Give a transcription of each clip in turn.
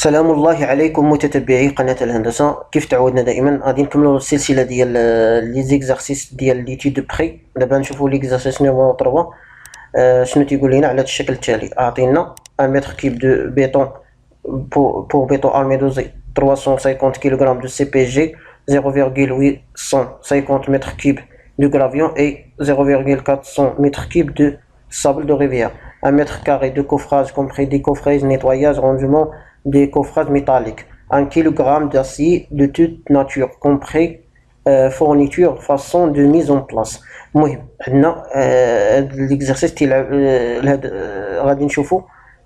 سلام الله عليكم متتبعي قناة الهندسة. كيف تعودنا دائما غادي نكملوا السلسلة ديال لي زيكزارسيس ديال ليتيود دو بخي. دابا نشوفوا ليكزارسيس نيميرو 3. شنو تيقول لنا على هذا الشكل التالي؟ اعطينا 1 متر كيب دو بيتون pour béton armé dosé 350 kg de CPG, 0,850 mètres cubes de gravion et 0,400 mètres cubes de sable de rivière. 1 mètre carré de coffrage compris décoffrage, nettoyage, rangement des coffrages métalliques. 1 kg d'acier de toute nature compris fourniture façon de mise en place. المهم عندنا l'exercice تيلعب غادي نشوفوا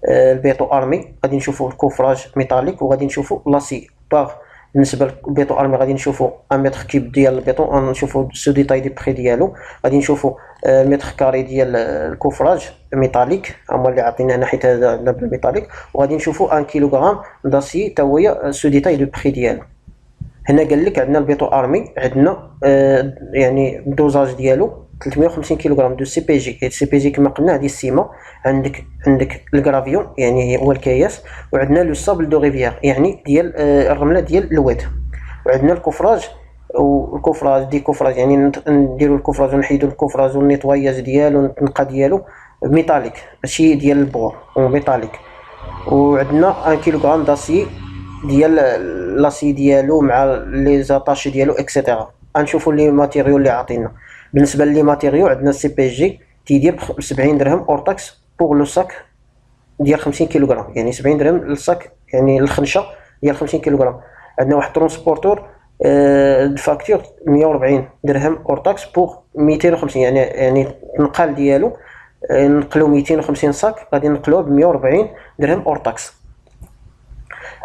البيتو ارمي، غادي نشوفوا الكوفراج ميتاليك وغادي نشوفوا لاسي باغ. بالنسبه للبيتو ارمي غادي نشوفوا 1 متر كيب ديال البيتون، غنشوفوا سو ديتاي دي بري ديالو. غادي نشوفوا متر كاري ديال الكوفراج ميتاليك هما اللي عطينا هنا حيت هذا عندنا بالميتاليك، وغادي نشوفوا 1 كيلوغرام داسي تا هي سو ديتاي دو بري ديالو. هنا قال لك عندنا البيتو ارمي عندنا يعني الدوزاج ديالو 350 كيلوغرام دو سي بي جي. سي بي جي كما قلنا هذه السيمه. عندك الغرافيون يعني هو الكياس، وعندنا لو سابل دو ريفيير يعني ديال الرمله ديال الواد، وعندنا الكفراج والكفراج دي كفراج يعني نديروا الكفراج ونحيدوا الكفراج والنيطواياج ديالو والتنقى ديالو ميتاليك ماشي ديال البور ميتاليك. وعندنا 1 كيلوغرام داسي ديال لاسي ديالو مع لي زاتاش ديالو اكسيتيرا. غنشوفوا لي ماتيريو اللي عاطينا. بالنسبه لي ماتيريو عندنا سي بي جي تيدير ب 70 درهم اور تاكس بوغ لو ساك ديال 50 كيلوغرام، يعني 70 درهم للساك يعني الخنشه ديال 50 كيلوغرام. عندنا واحد ترونسبورتور الفاكتور 140 درهم اور تاكس بوغ 250، يعني النقال ديالو نقلو 250 ساك غادي نقلوه ب 140 درهم اور تاكس.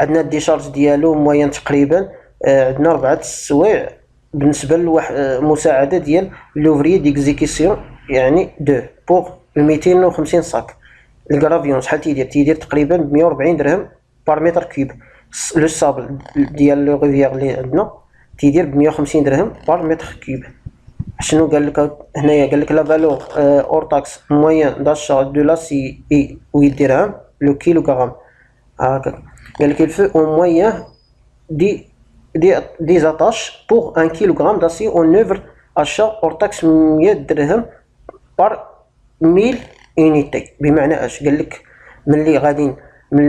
عندنا الديشارج ديالو موين تقريبا عندنا 4 سوايع بالنسبه لواحد مساعده ديال لوفري ديكزيكسيون يعني 2 بوغ 250 ساك. الغرافيون شحال تيدير تقريبا ب 140 درهم بار متر كيوب. لو سابل ديال لو ريفيير اللي عندنا تيدير ب 150 درهم بار متر كيوب. شنو قال لك هنايا؟ قال لك لا فالور اور تاكس موين داشا دو لاسي اي 8 درهم لو كيلوغرام. هاكا قال لك الفو او موين des attaches pour 1 kg d'acier en œuvre achat hors taxe 100 درهم par 1000 unité. بمعنى اش؟ قال لك ملي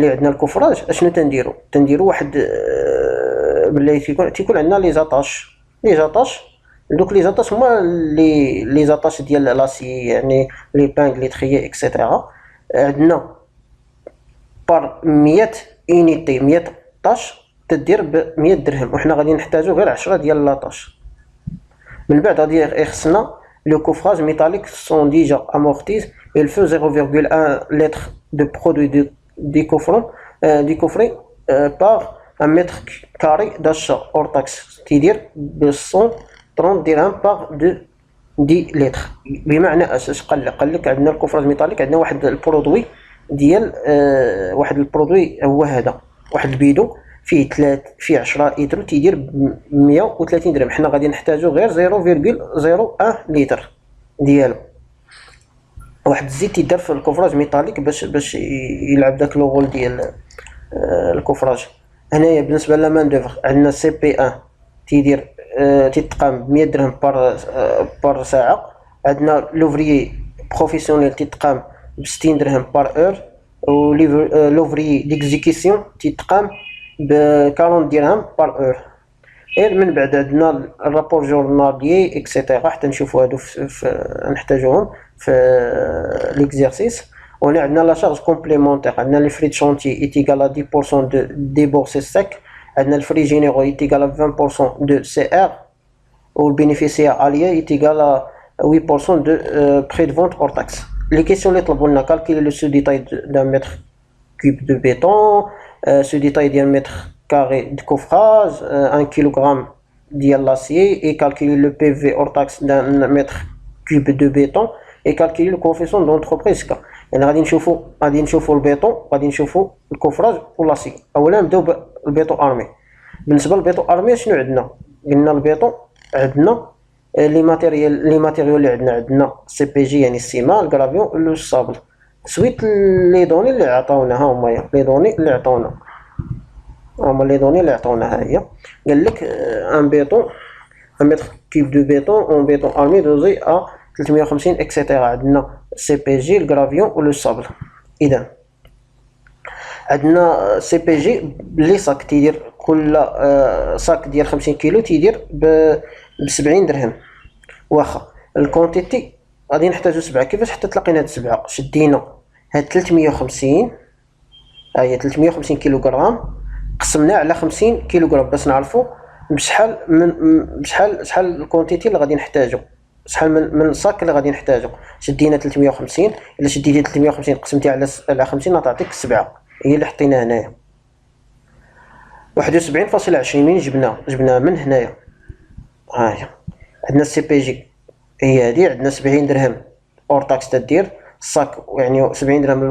عندنا الكفراج اشنو تنديرو واحد باللي تيكون عندنا لي زاتاش دوك لي زاتاش هما لي زاتاش ديال لاسي يعني لي بانغ لي تريي اكسيتيرا. عندنا بار 100 unité 100 طاش تدير ب 100 درهم، وحنا غادي نحتاجو غير 10 ديال لاطاش. من بعد غادي يخصنا لو كوفراج ميتاليك سون ديجا امورتيز il faut 0,1 litre de produit de coffret par 1 mètre carré d'achat hors taxe تيدير ب 130 درهم par 10 litres. بمعنى اش قال لك عندنا الكوفراج ميتاليك عندنا واحد البرودوي ديال واحد البرودوي هو هذا، واحد البيدو فيه 10 لتر تيدير ب 130 درهم. حنا غادي نحتاجو غير 0,01 لتر ديالو. واحد الزيت تيدار في الكوفراج ميتاليك باش يلعب داك لو رول ديال الكوفراج. هنايا بالنسبه لمان دوفر عندنا سي بي 1 تيدير تيتقام ب 100 درهم بار ساعه. عندنا لوفري بروفيسيونيل تيتقام ب 60 درهم بار اور، و لوفري ديكزيكسيون تيتقام ب 40 درهم بار اور. غير من بعد عندنا الرابور جورنالي اكسيتيرا حتى نشوفوا هادو نحتاجوهم في ليكزيرسيس. وهنا عندنا لا شارج كومبليمونتير، عندنا لي فري شونتي ايتيغال ا 10% دو ديبورسي سيك، عندنا الفري جينيرو ايتيغال ا 20% دو سي ار، والبينيفيسيير اليا ايتيغال ا 8% دو بري دو فونت اور تاكس. لي كيسيون اللي طلبوا لنا كالكولي لو سو ديتاي دان متر كوب دو بيتون، سو ديتاي ديال متر carré de coffrage, 1 kg de l'acier et calculer le PV hors taxe d'un mètre cube de béton et calculer le coefficient d'entreprise. يعني غادي نشوفوا البيتون، غادي نشوفوا الكوفراج واللاسي. اولا نبداو بالبيتون ارمي. بالنسبه للبيتون ارمي شنو عندنا؟ قلنا البيتون عندنا لي ماتيريو اللي عندنا سي بي جي يعني السيما، الغرافيون، لو سابل. سويت لي دوني اللي عطاونا ها هما لي دوني اللي عطاونا. هما لي دوني اللي عطاونا. هي قال لك ان بيطون، ان متر كيب دو بيطون اون بيطون ارمي دوزي ا 350 اكسيتيرا. عندنا سي بي جي، الغرافيون و لو صابل. اذا عندنا سي بي جي بلي صاك تيدير كل صاك ديال 50 كيلو تيدير ب 70 درهم. واخا الكونتيتي غادي نحتاجو 7. كيفاش حتى تلاقينا هاد 7؟ شدينا هاد 350، هي 350 كيلوغرام، قسمناه على 50 كيلوغرام باش نعرفوا بشحال من شحال الكونتيتي اللي غادي نحتاجو، شحال من صاك اللي غادي نحتاجو. شدينا 350، الا شديتي 350 قسمتي على 50 غتعطيك 7، هي اللي حطينا هنايا. 71.20 من جبناه من هنايا. ها هي عندنا السي بي جي هي هادي، عندنا 70 درهم اور تاكس تدير الصاك، يعني 70 درهم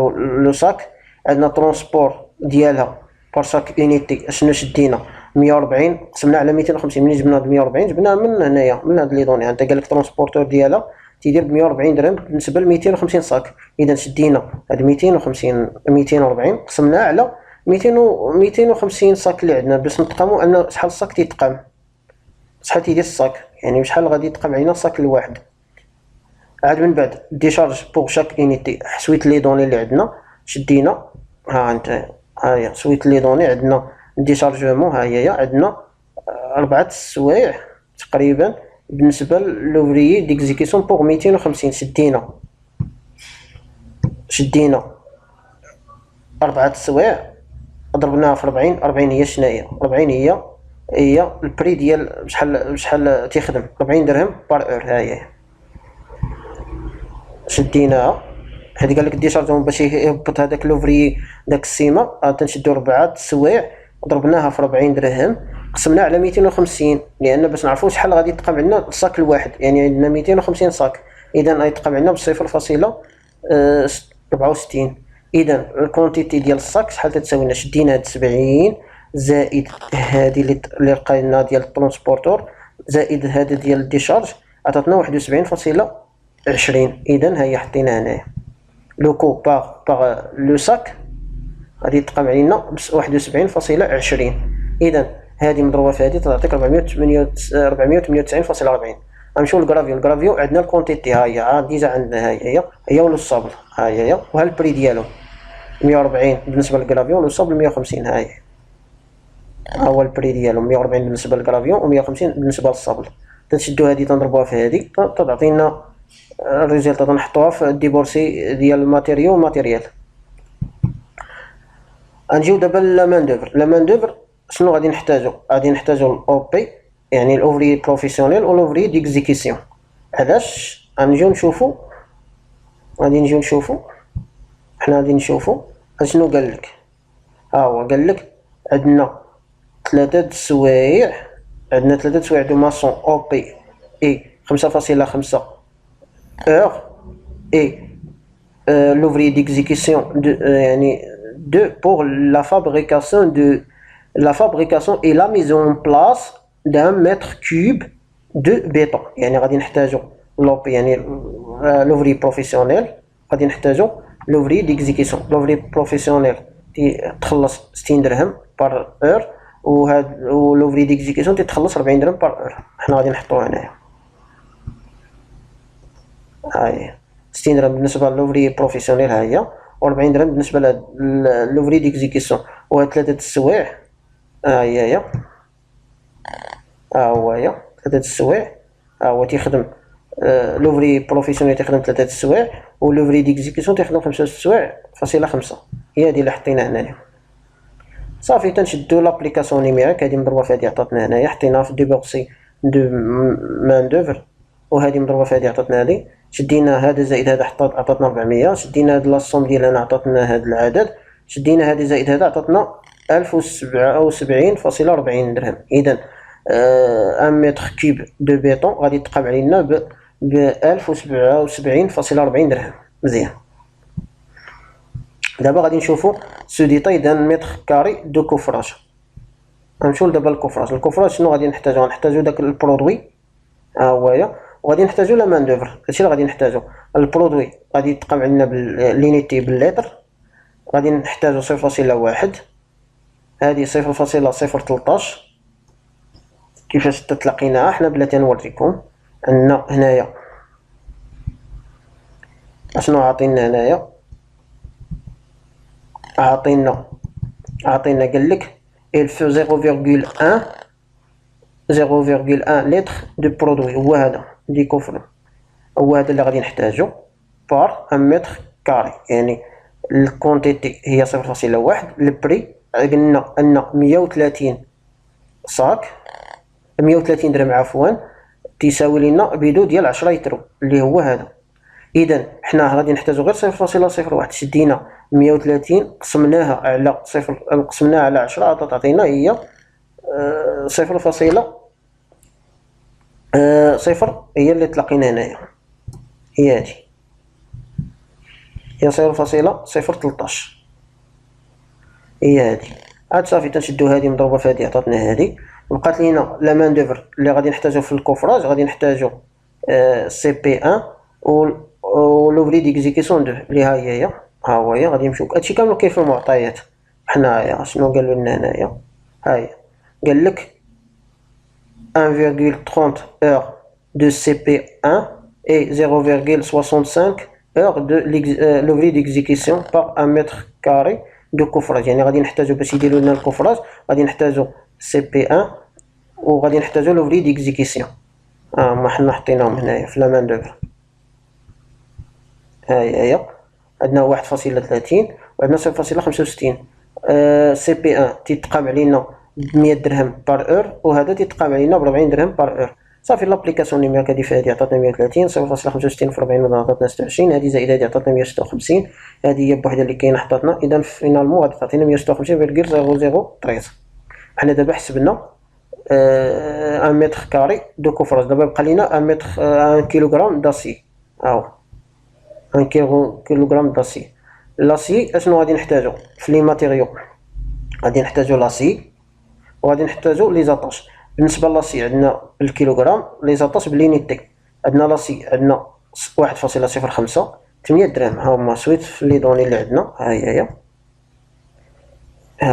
لو صاك. عندنا ترونسبور ديالها بار شاك يونيتي اشنو شدينا 140 قسمنا على 250. ملي جبنا 140 جبناه من هنايا من هاد لي دوني. انت قالك ترونسبورتور ديالها تيدير ب 140 درهم بالنسبه ل 250 صاك. اذا شدينا هاد 240 قسمناه على 250 صاك اللي عندنا باش نتقاموا ان شحال الصاك تيتقام، شحال تيدير الصاك، يعني شحال غادي يتقام علينا الصاك الواحد. عاد من بعد ديشارج بوغ شاك يونيتي، حسويت لي دوني اللي عندنا شدينا. ها انت ها هي سويت لي دوني عندنا ديشارجمون. ها هي عندنا 4 السوايع تقريبا بالنسبه لوفريي ديكزيكسيون بوغ 250. شدينا 4 السوايع ضربناها في 40 هي شناهي 40 هي البري ديال بشحال تيخدم 40 درهم بار اور. ها هي شديناها. هادي قالك ديشارجمون باش يهبط هذاك لوفري داك السيما. تنشدو 4 السوايع ضربناها في 40 درهم قسمناها على 250، لان باش نعرفوا شحال غادي يتقام عندنا الصاك الواحد، يعني عندنا 250 صاك، اذا غيتقام عندنا ب 0.64. اذا الكونتيتي ديال الصاك شحال تتساوي لنا؟ شدينا هاد 70 زائد هادي اللي لقينا ديال الترونسبورتور زائد هذا ديال الديشارج عطاتنا 71.20. اذا هي حطينا هنايا لو كو باغ لو صاك غادي يتقام علينا ب 71.20. اذا هذه مضروبه في هذه تعطيك 498.40. غنمشيو للغرافيو. الغرافيو عندنا الكونتيتي ها هي ديجا عندنا، هي ولو الصابل ها هي، وها البري ديالهم 140 بالنسبه للغرافيو ولو الصابل 150. ها هو البري ديالهم 140 بالنسبه للغرافيو و150 بالنسبه للصابل. تنشدو هذه تنضربوها في هذه تعطينا الريزلت، تنحطوها في الديبورسي ديال الماتيريو والماتيريال. غنجيو دابا لا مان دوفر. لا مان دوفر شنو غادي نحتاجو؟ غادي نحتاجو الاو بي، يعني الاوفري بروفيسيونيل و الاوفري ديكزيكسيون. علاش؟ غنجيو نشوفو حنا غادي نشوفو اشنو قالك. ها هو قالك عندنا 3 السوايع، دو ماسون او بي اي 5.5 heure et l'ouvrier d'exécution yani pour la fabrication et la mise en place d'un mètre cube de béton. يعني غادي نحتاجو يعني l'ouvrier professionnel، غادي نحتاجو l'ouvrier d'exécution. l'ouvrier professionnel تخلص 60 درهم بار اور، و l'ouvrier d'exécution تخلص 40 درهم بار اور. حنا غادي نحطوه هنايا. هاهي 60 درهم بالنسبه للوفري بروفيسيونيل ها هي، و40 درهم بالنسبه للوفري ديكزيكسيون. وهاد 3 السوايع ها هي ها هو 3 السوايع. ها هو تيخدم لوفري بروفيسيونيل تيخدم 3 السوايع، ولوفري ديكزيكسيون تيخدم 5 السوايع فاصله 5. هي هادي اللي حطينا هنايا. صافي تنشدو لابليكاسيون نيميريك. هادي مضروبه في هادي عطاتنا هنايا، حطيناها في ديبورسي دو مان دوفر، وهذه مضروبه في هذه عطاتنا هذه. شدينا هذا زائد هذا عطاتنا 400. شدينا هاد لاصوم ديال هنا عطاتنا هاد العدد. شدينا هذه زائد هذا عطاتنا 1077.40 درهم. اذا 1 متر كيب دو بيطون غادي تقام علينا ب 1077.40 درهم. مزيان. دابا غادي نشوفوا سو ديتاي دان متر كاري دو كوفراج. غنمشيو دابا للكوفراج. الكوفراج شنو غادي نحتاجو؟ غنحتاجو داك البرودوي ها هويا، وغادي نحتاجو لا مان دوفر. هادشي اللي غادي نحتاجو. البرودوي غادي يتقام عندنا باللينيتي باللتر، غادي نحتاجو 0.1 هذه 0.013. كيفاش تتلاقيناها حنا بلاتي نوريكم. عندنا هنايا اشنو عاطينا هنايا؟ عاطينا قالك il fait 0,1 لتر دو برودوي. هو هذا دي كفر، هو هذا اللي غادي نحتاجو بار 1 متر كاري. يعني الكونتيتي هي 0.1. البري قلنا ان 130 صاك، 130 درهم عفوا، تساوي لنا بيدو ديال 10 يترو اللي هو هذا. اذا حنا غادي نحتاجو غير 0.01. شدينا 130 قسمناها على 10 تعطينا هي 0.0 هي اللي تلاقينا هنايا، هي هذه، هي 0.013 هي هذه. عاد صافي تنشدو هذه مضروبه في هذه عطاتنا هذه. بقات لينا لا مان دوفر اللي غادي نحتاجو في الكوفراج. غادي نحتاجو سي بي 1 و لوفري ديكزيكسيون 2 اللي ها هي ها هو هي. غادي نمشيو هادشي كامل كاين في المعطيات. حنايا شنو قالوا لنا هنايا؟ ها هي قال لك 1,30 heure de CP1 et 0,65 heure de l'ouvrier d'exécution par 1 mètre carré de coffrage. يعني غادي نحتاجو باش يديروا لنا الكوفراج غادي نحتاجو CP1 وغادي نحتاجو لوفري ديكزيكسيون. ما حنا حطيناهم هنايا في لا مان دوفر. هي عندنا 1.30 وعندنا 0.65. CP1 تيتقام علينا ب 100 درهم بار اور، وهذا تيتقام علينا ب 40 درهم بار اور. صافي لابليكاسيون نيميريك هادي فيها هادي عطاتنا 130 0.65 في 40 عطاتنا 26. هادي زائد هادي عطاتنا 156. هادي هي بوحدها اللي كاينه حطاتنا. اذا فينالمون غادي تعطينا 156.003. حنا دابا حسبنا 1 متر كاري دو كوفراج. دابا بقى لينا 1 كيلوغرام داسي. هاهو 1 كيلوغرام داسي. لاسي اشنو غادي نحتاجو في لي ماتيريو؟ غادي نحتاجو لاسي وغادي نحتاجو لي زاطاش. بالنسبه للاسي عندنا بالكيلوغرام، لي زاطاش بالينيتي. عندنا لاسي عندنا 1.05 8 درهم. ها هما سويت في لي دوني اللي عندنا. ها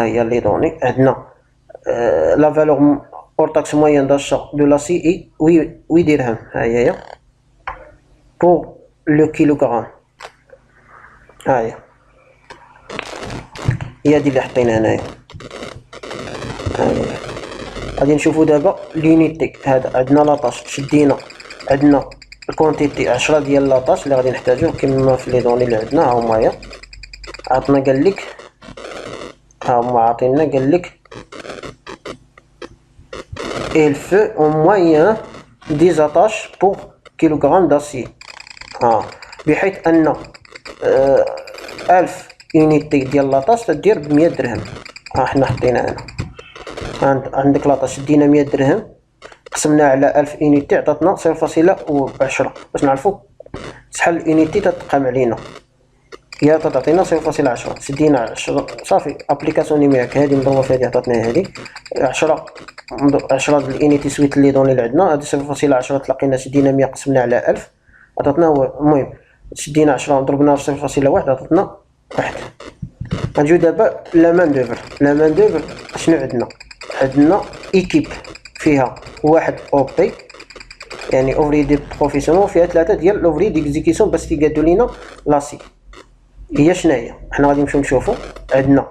هي لي دوني عندنا. لا فالور اور تاكس موين داشا دو لاسي اي 8 درهم. ها هي بور لو كيلوغرام. هي هادي اللي حطينا هنايا. غادي نشوفو دابا لونيتي. هذا عندنا لاطاش شدينا، عندنا الكونتيتي 10 ديال لاطاش اللي غادي نحتاجوه كما في لي دوني اللي عندنا. ها هما هي عطنا قالك، ها هما عاطينا قالك il fait en moyenne 10 attaches pour kilogramme d'acier. بحيث ان 1000 يونيتي ديال لاطاش تدير ب 100 درهم. حنا حطينا هنا عندك لاطاش دينا 100 درهم قسمنا على 1000 يونيتي عطاتنا 0.10 باش نعرفو شحال اليونيتي تتقام علينا. هي تعطينا 0.10. شدينا 10 صافي ابليكاسيون نيميريك. هذه مضروبه في هذه عطاتنا هذه 10 ديال اليونيتي سويت لي دوني اللي عندنا. هذه 0.10 تلاقينا شدينا 100 قسمنا على 1000 عطاتنا هو. المهم شدينا 10 ضربناها في 0.1 عطاتنا 1. غنجيو دابا لا مان دوفر. لا مان دوفر شنو عندنا؟ عندنا ايكيب فيها واحد او بي يعني اوفري دي بروفيسيونال، فيها 3 ديال لوفري ديكزيكسيون باش تيقادو لينا لاسي. هي شناهي؟ حنا غادي نمشيو نشوفو. عندنا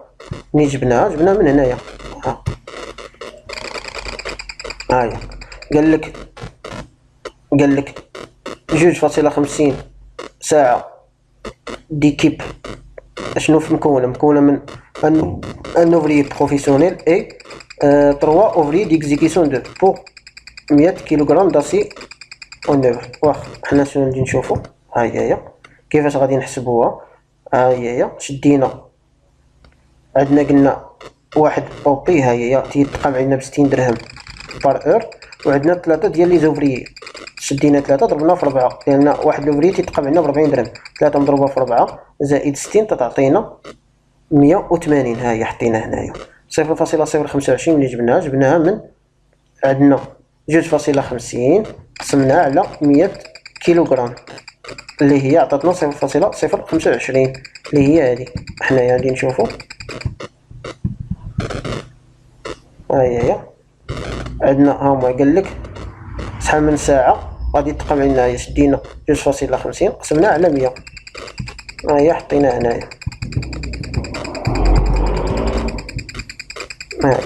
ملي جبناها من هنايا. هي قالك 2.50 ساعة ديكيب. اشنو مكونة من ان اوفري بروفيسيونيل اي 3 اوفري ديكزيكسيون 2 بور 100 كيلوغرام داسي اون اوفر. واخا حنا شنو نجي نشوفو. هي كيفاش غادي نحسبوها. هي شدينا عندنا قلنا واحد او بي. هي تيتقام علينا ب 60 درهم بار اور، وعندنا 3 ديال لي زوفريي. شدينا 3 ضربنا في 4 لان واحد لوفري تيتقام علينا ب 40 درهم. 3 مضروبه في 4 زائد 60 تعطينا 180. ها هي حطينا هنايا 0.025 اللي جبناها من عندنا 2.50 قسمناها على 100 كيلوغرام اللي هي عطاتنا 0.025 اللي هي هذه. حنايا غادي نشوفو ها هي عندنا ها هما قال لك شحال من ساعه غادي تقام عندنا. شدينا 2.50 قسمناه على 100، ها هي حطينا هنايا، ها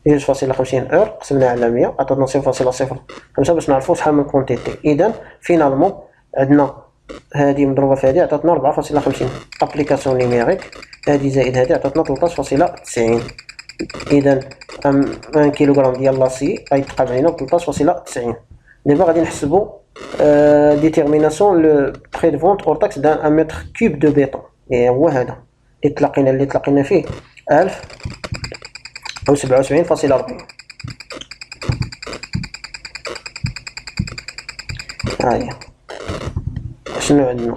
هي 2.50 اور قسمناه على 100 عطاتنا 0.05 باش نعرفوا شحال من كونتيتي. اذا فينالمون عندنا هذه مضروبه في هذه عطاتنا 4.50 ابليكاسيون نيميريك، هذه زائد هذه عطاتنا 13.90. اذا 1 كيلوغرام ديال لاسي غيتقام علينا ب 13.90. دابا غادي نحسبوا ديتيرميناسيون لو بري دو فونت اور تاكس دان 1 متر كوب دو بيطون. هو هذا اللي تلاقينا فيه 1000 أو 77.40. هاهي شنو عندنا؟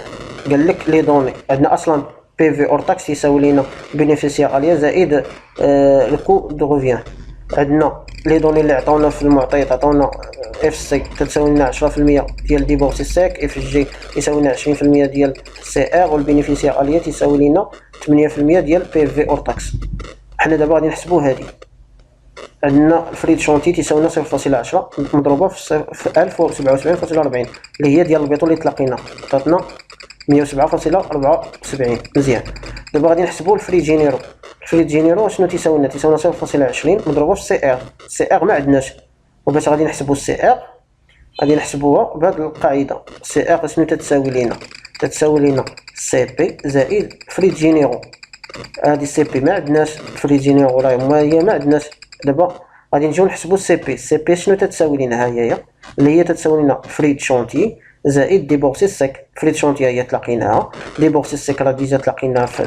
قال لك لي دوني عندنا اصلا بي في اور تاكس يساوي لينا بينيفيسيير اليا زائد الكو دو ريفيان. عندنا لي دوني اللي عطاونا في المعطيات، عطاونا اف سي تساوي لنا 10% ديال ديبورسي ساك، اف جي يساوي لنا 20% ديال سي ار، والبينيفيسيير اليا تساوي لنا 8% ديال بي في اور تاكس. حنا دابا غادي نحسبوا هذه. عندنا الفريد شونتي تيساوي 0.10 مضروبه في 1077.40 اللي هي ديال البيطون اللي تلاقينا، عطاتنا 107.74. مزيان. دابا غادي نحسبوا الفريد جينيرو. الفريد جينيرو شنو تيساوي لنا؟ تيساوي 0.20 مضروبه في سي ار. سي ار ما عندناش، وباش غادي نحسبوا السي ار غادي نحسبوها بهذه القاعده. سي ار شنو تتساوي لنا؟ تتساوي لنا سي بي زائد فريد جينيرو. هذه سي بي ما عندناش، فريد جينيرو راه هي ما عندناش. دابا غادي نجيو نحسبوا السي بي. السي بي شنو تتساوي لنا؟ ها هي اللي هي تتساوي لنا فريد شونتي زائد ديبورسي سيك. فريد شونتي هي تلاقيناها، ديبورسي سيك راه ديجا تلاقيناها في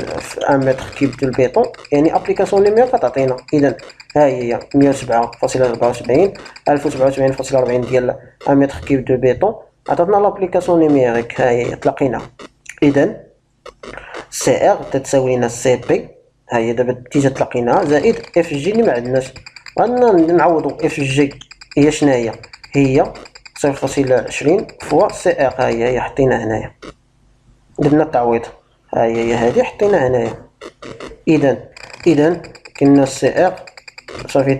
1 متر كيب دو البيطون، يعني ابليكاسيون نيميريك كتعطينا. اذا ها هي 107.74 1077.40 ديال 1 متر كيب دو بيطون عطاتنا لابليكاسيون نيميريك. ها هي تلاقيناها. اذا سي ار تتساوي لنا سي بي، ها هي دابا ديجا تلاقيناها، زائد اف جي اللي ما عندناش. غادي نعوضوا اف جي هي شناهي؟ هي 0.20 فوا سي ار. ها هي حطينا هنايا، درنا التعويض. ها هي هذه حطينا هنايا. اذا كنا سي ار صافي.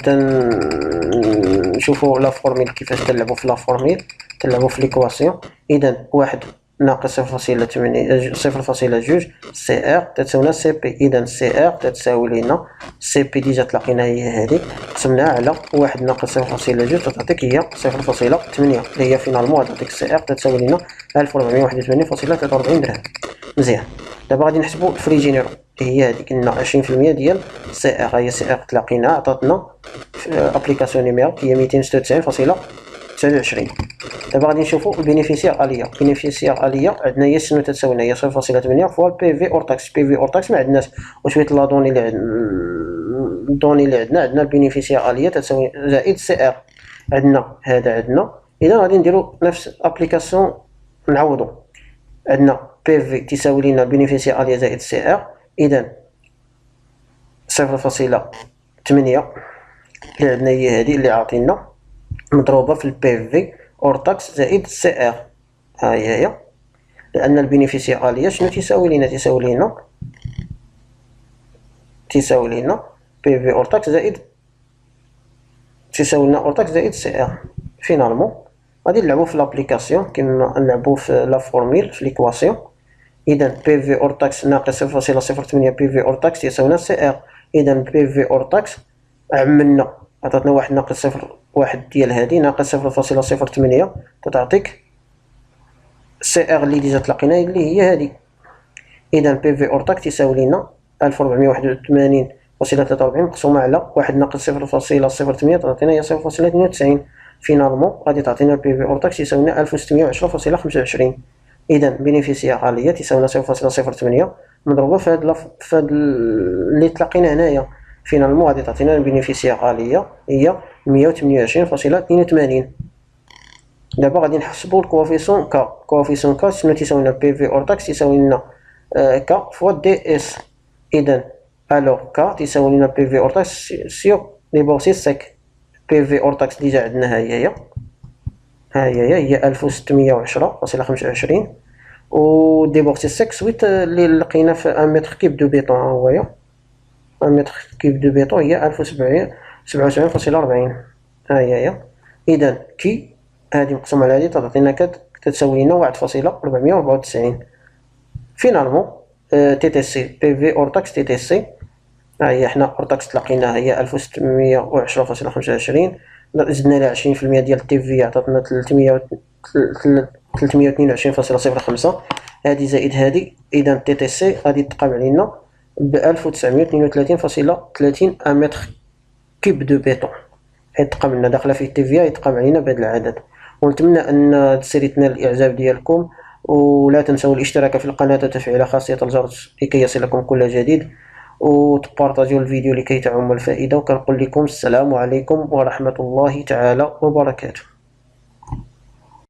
تنشوفوا لا فورميل كيفاش تلعبوا في لا فورميل، تلعبوا في ليكواسيون. اذا 1 ناقص 0.2 سي ار تتساوي سي بي. اذا سي ار تتساوي لنا سي بي ديجا تلاقينا هي هذه، قسمناها على 1 ناقص 0.2 تعطيك هي 0.8 اللي هي فينالمون تعطيك سي ار تتساوي لنا 1481.43 درهم. مزيان. دابا غادي نحسبوا الفري جينيرو. هي هذه قلنا 20% ديال سي ار. هي سي ار تلاقينا عطاتنا ابليكاسيون نيميريك هي 296.29. دابا غادي نشوفوا البينيفيسيير اليا. البينيفيسيير اليا عندنا هي شنو تتساوي لنا؟ هي 0.8 فوا البي في اور تاكس. بي في اور تاكس ما عندناش، وشويه لا دوني اللي عندنا البينيفيسيير اليا تتساوي زائد سي ار. عندنا هذا عندنا. اذا غادي نديروا نفس الابليكاسيون نعوضوا. عندنا بي في تساوي لنا البينيفيسيير اليا زائد سي ار. اذا 0.8 اللي عندنا هي هذه اللي عاطينا مضروبه في البي في اور تاكس زائد سي ار. ها هي لان البينيفيسيير اليا شنو تساوي لنا؟ تساوي لنا بي في اور تاكس زائد سي ار. فينالمون غادي نلعبوا في لابليكاسيون كما نلعبوا في لا فورميل في ليكواسيون. اذا بي في اور تاكس ناقص 0.08 بي في اور تاكس يساوي سي ار. اذا بي في اور تاكس عملنا عطاتنا 1 ناقص 0.1 ديال هذه ناقص 0.08 تعطيك سي ار اللي ديجا تلاقينا اللي هي هذه. اذا بي في اور تاكس تساوي لنا 1481.43 مقسومه على 1 ناقص 0.08 تعطينا هي 0.92. فينالمون غادي تعطينا بي في اور تاكس يساوي لنا 1610.25. اذا بينيفيسيير اليا تساوي لنا 0.08 مضروبه في هاد اللي تلاقينا هنايا. فينالمون غادي تعطينا البينيفيسيير اليا هي 128.82. دابا غادي نحسبوا الكوافيسون كا. كوافيسون كا شنو تساوي لنا؟ بي في اور تاكس تساوي لنا كا فوا دي اس. اذا الوغ كا تساوي لنا بي في اور تاكس سيغ ديبورسي سيك. بي في اور تاكس ديجا عندنا هي 1610.25 و ديبورسي سيك سويت اللي لقينا في 1 متر كيب دو بيطون. ها هو 1 متر كيب دو بيطون هي 77.40. ها هي. إذا كي هذه مقسومة على هذه تعطينا كتساوي لنا 1.494. فينالمون تي تي سي بي في اور تاكس تي تي سي، ها هي حنا اور تاكس تلاقيناها هي 1610.25، زدنا لها 20% ديال التي في عطاتنا 322.05، هذه زائد هذه. اذا تي تي سي غادي تقام علينا ب 1932.30 متر كيب دو بيتون، يتقام لنا داخله فيه التي في يتقام علينا بهذا العدد. ونتمنى ان السيرة تنال الاعجاب ديالكم، ولا تنسوا الاشتراك في القناه وتفعيل خاصيه الجرس لكي يصلكم كل جديد، وتبارطاجيو الفيديو لكي تعم الفائده. وكنقول لكم السلام عليكم ورحمه الله تعالى وبركاته.